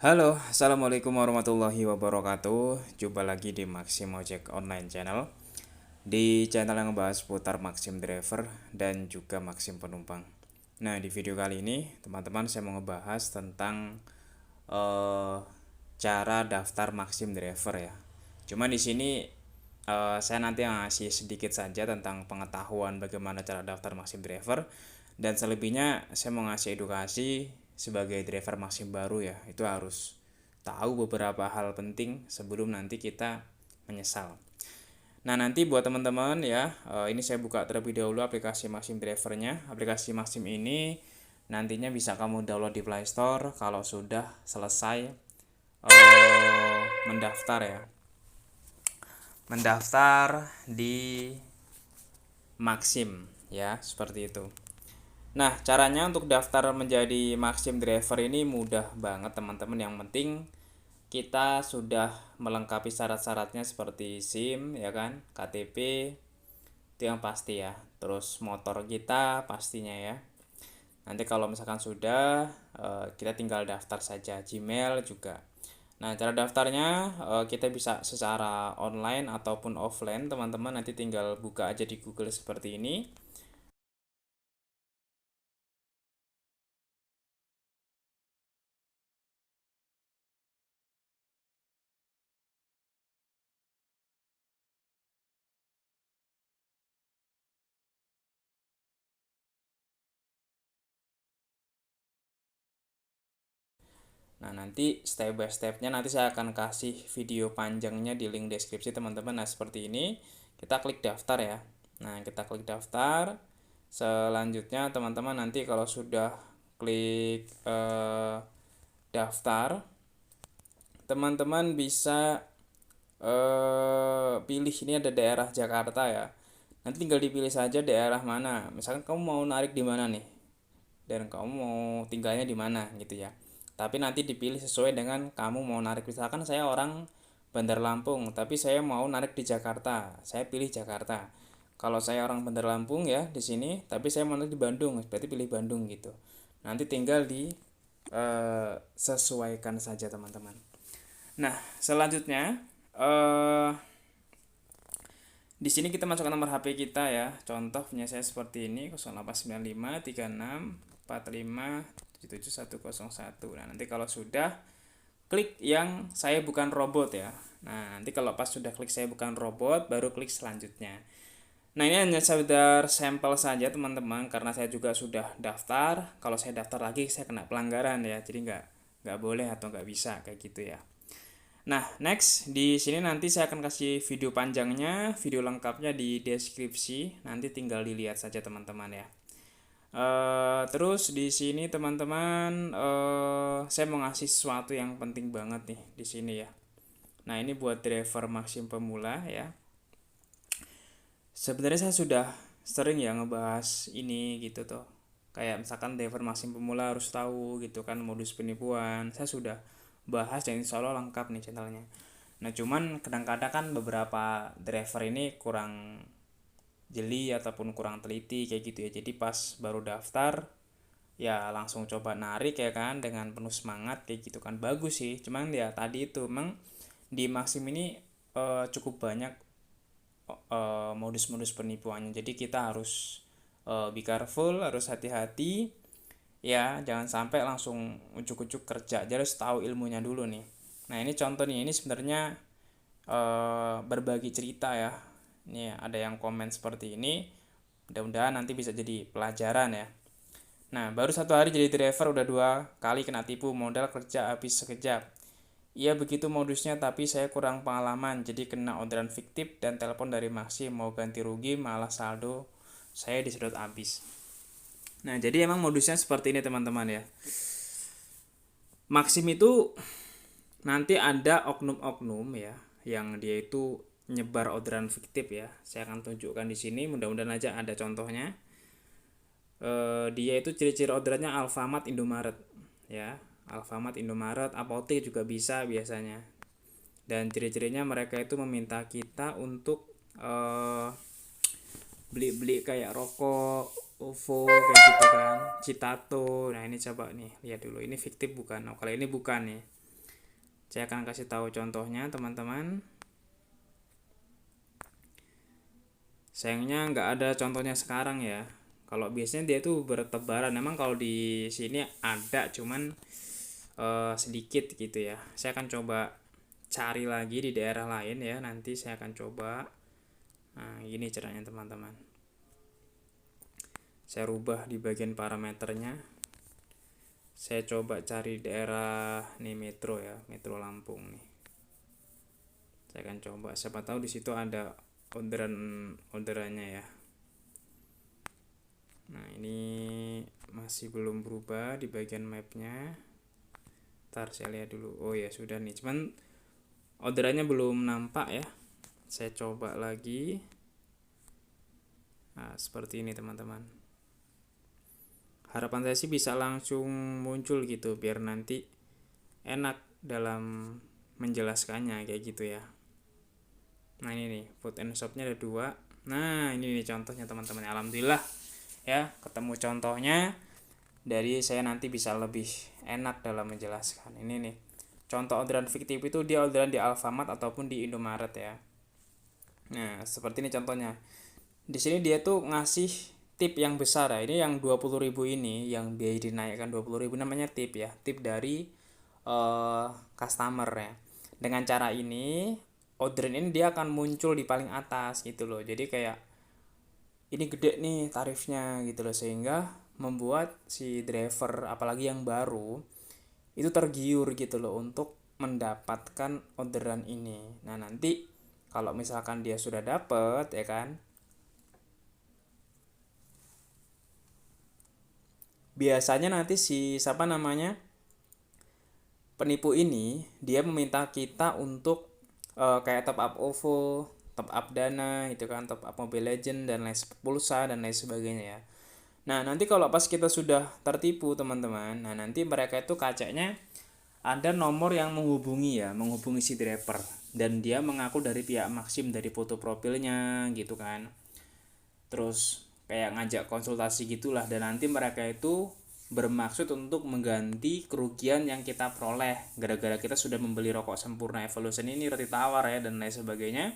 Halo, assalamualaikum warahmatullahi wabarakatuh. Jumpa lagi di Maxim Ojek Online Channel. Di channel yang membahas seputar Maxim Driver dan juga Maxim Penumpang. Nah, di video kali ini, teman-teman, saya mau ngebahas tentang eh, cara daftar Maxim Driver ya. Cuma di sini saya nanti ngasih sedikit saja tentang pengetahuan bagaimana cara daftar Maxim Driver, dan selebihnya saya mau ngasih edukasi sebagai driver Maxim baru ya. Itu harus tahu beberapa hal penting sebelum nanti kita menyesal. Nah, nanti buat teman-teman ya, ini saya buka terlebih dahulu aplikasi Maxim Drivernya. Aplikasi Maxim ini nantinya bisa kamu download di Play Store kalau sudah selesai mendaftar ya. Mendaftar di Maxim ya, seperti itu. Nah, caranya untuk daftar menjadi Maxim Driver ini mudah banget teman-teman. Yang penting kita sudah melengkapi syarat-syaratnya seperti SIM ya kan, KTP, itu yang pasti ya. Terus motor kita pastinya ya. Nanti kalau misalkan sudah, kita tinggal daftar saja. Gmail juga. Nah, cara daftarnya kita bisa secara online ataupun offline, teman-teman. Nanti tinggal buka aja di Google seperti ini. Nah, nanti step by stepnya nanti saya akan kasih video panjangnya di link deskripsi, teman-teman. Nah, seperti ini. Kita klik daftar ya. Nah, kita klik daftar. Selanjutnya, teman-teman, nanti kalau sudah klik daftar, teman-teman bisa pilih, ini ada daerah Jakarta ya. Nanti tinggal dipilih saja daerah mana. Misalkan kamu mau narik di mana nih, dan kamu mau tinggalnya di mana gitu ya. Tapi nanti dipilih sesuai dengan kamu mau narik. Misalkan saya orang Bandar Lampung, tapi saya mau narik di Jakarta, saya pilih Jakarta. Kalau saya orang Bandar Lampung ya di sini, tapi saya mau narik di Bandung, berarti pilih Bandung gitu. Nanti tinggal di sesuaikan saja, teman-teman. Nah, selanjutnya eh di sini kita masukkan nomor HP kita ya. Contoh punya saya seperti ini, 089536457711. Nah, nanti kalau sudah, klik yang saya bukan robot ya. Nah, nanti kalau pas sudah klik saya bukan robot, baru klik selanjutnya. Nah, ini hanya sekedar sampel saja, teman-teman, karena saya juga sudah daftar. Kalau saya daftar lagi saya kena pelanggaran ya. Jadi nggak boleh atau nggak bisa kayak gitu ya. Nah, next di sini nanti saya akan kasih video panjangnya, video lengkapnya di deskripsi. Nanti tinggal dilihat saja, teman-teman ya. Terus di sini, teman-teman, saya mau ngasih sesuatu yang penting banget nih di sini ya. Nah, ini buat driver Maxim pemula ya. Sebenarnya saya sudah sering ya ngebahas ini gitu tuh. Kayak misalkan driver Maxim pemula harus tahu gitu kan modus penipuan. Saya sudah bahas dan insya Allah lengkap nih channelnya. Nah, cuman kadang-kadang kan beberapa driver ini kurang jeli ataupun kurang teliti kayak gitu ya. Jadi pas baru daftar ya langsung coba narik ya kan dengan penuh semangat kayak gitu kan, bagus sih. Cuman ya tadi itu memang di Maxim ini cukup banyak modus-modus penipuannya. Jadi kita harus be careful, harus hati-hati ya, jangan sampai langsung ujuk-ujuk kerja. Jadi harus tahu ilmunya dulu nih. Nah, ini contoh nih, ini sebenarnya berbagi cerita ya. Ini ada yang komen seperti ini. Mudah-mudahan nanti bisa jadi pelajaran ya. Nah, baru 1 hari jadi driver udah 2 kali kena tipu, modal kerja habis sekejap. Iya begitu modusnya, tapi saya kurang pengalaman, jadi kena orderan fiktif dan telepon dari Maxim mau ganti rugi, malah saldo saya disedot habis. Nah, jadi emang modusnya seperti ini, teman-teman ya. Maxim itu nanti ada oknum-oknum ya, yang dia itu nyebar orderan fiktif ya. Saya akan tunjukkan di sini, mudah-mudahan aja ada contohnya. Dia itu ciri-ciri orderannya Alfamart, Indomaret ya. Alfamart, Indomaret, apotek juga bisa biasanya. Dan ciri-cirinya mereka itu meminta kita untuk beli-beli kayak rokok, OVO kayak gitu kan, Citato. Nah, ini coba nih lihat dulu, ini fiktif bukan? Oh, kalau ini bukan nih. Saya akan kasih tahu contohnya teman-teman. Sayangnya nggak ada contohnya sekarang ya. Kalau biasanya dia tuh bertebaran. Memang kalau di sini ada, cuman sedikit gitu ya. Saya akan coba cari lagi di daerah lain ya. Nanti saya akan coba. Nah, ini caranya teman-teman. Saya rubah di bagian parameternya. Saya coba cari daerah nih Metro ya, Metro Lampung nih. Saya akan coba. Siapa tahu di situ ada orderannya ya. Nah, ini masih belum berubah di bagian mapnya. Ntar saya lihat dulu. Oh ya sudah nih, cuman orderannya belum nampak ya. Saya coba lagi. Nah, seperti ini teman-teman. Harapan saya sih bisa langsung muncul gitu, biar nanti enak dalam menjelaskannya kayak gitu ya. Nah ini nih, food and shopnya ada 2. Nah ini nih contohnya teman-teman. Alhamdulillah ya, ketemu contohnya. Dari saya nanti bisa lebih enak dalam menjelaskan. Ini nih, contoh orderan fiktif itu dia orderan di Alfamart ataupun di Indomaret ya. Nah seperti ini contohnya. Di sini dia tuh ngasih tip yang besar ya. Ini yang 20.000 ini yang biaya dinaikkan 20.000 namanya tip ya. Tip dari customer ya. Dengan cara ini orderan ini dia akan muncul di paling atas gitu loh. Jadi kayak ini gede nih tarifnya gitu loh, sehingga membuat si driver apalagi yang baru itu tergiur gitu loh untuk mendapatkan orderan ini. Nah nanti kalau misalkan dia sudah dapet ya kan, biasanya nanti si siapa namanya penipu ini dia meminta kita untuk kayak top up OVO, top up Dana itu kan, top up Mobile Legend dan lain pulsa dan lain sebagainya ya. Nah nanti kalau pas kita sudah tertipu teman-teman, nah nanti mereka itu kacanya ada nomor yang menghubungi si driver, dan dia mengaku dari pihak Maxim dari foto profilnya gitu kan. Terus kayak ngajak konsultasi gitulah, dan nanti mereka itu bermaksud untuk mengganti kerugian yang kita peroleh gara-gara kita sudah membeli rokok Sempurna Evolution ini, roti tawar ya dan lain sebagainya.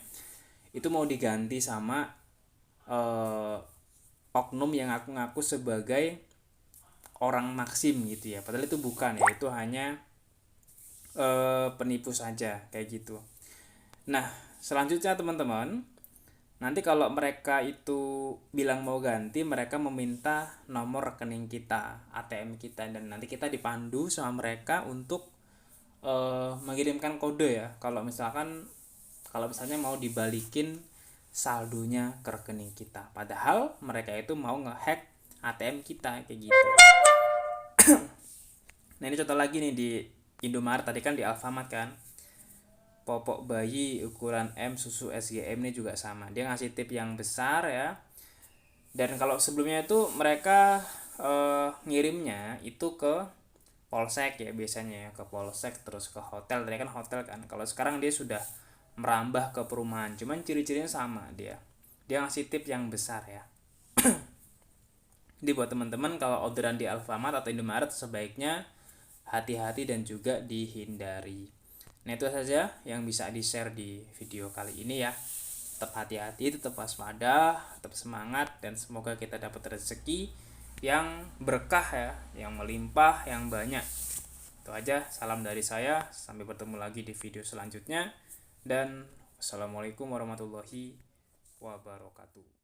Itu mau diganti sama oknum yang ngaku-ngaku sebagai orang Maxim gitu ya, padahal itu bukan ya, itu hanya penipu saja kayak gitu. Nah selanjutnya teman-teman, nanti kalau mereka itu bilang mau ganti, mereka meminta nomor rekening kita, ATM kita, dan nanti kita dipandu sama mereka untuk mengirimkan kode ya. Kalau misalnya mau dibalikin saldonya ke rekening kita, padahal mereka itu mau ngehack ATM kita kayak gitu. Nah ini contoh lagi nih di Indomaret, tadi kan di Alfamart kan. Popok bayi ukuran M susu SGM ini juga sama, dia ngasih tip yang besar ya. Dan kalau sebelumnya itu mereka ngirimnya itu ke polsek ya biasanya ya, ke polsek terus ke hotel, tadi kan hotel kan. Kalau sekarang dia sudah merambah ke perumahan, cuman ciri-cirinya sama, dia ngasih tip yang besar ya. Jadi buat teman-teman kalau orderan di Alfamart atau Indomaret sebaiknya hati-hati dan juga dihindari. Nah itu saja yang bisa di-share di video kali ini ya. Tetap hati-hati, tetap waspada, tetap semangat, dan semoga kita dapat rezeki yang berkah ya, yang melimpah, yang banyak. Itu aja, salam dari saya, sampai bertemu lagi di video selanjutnya, dan wassalamualaikum warahmatullahi wabarakatuh.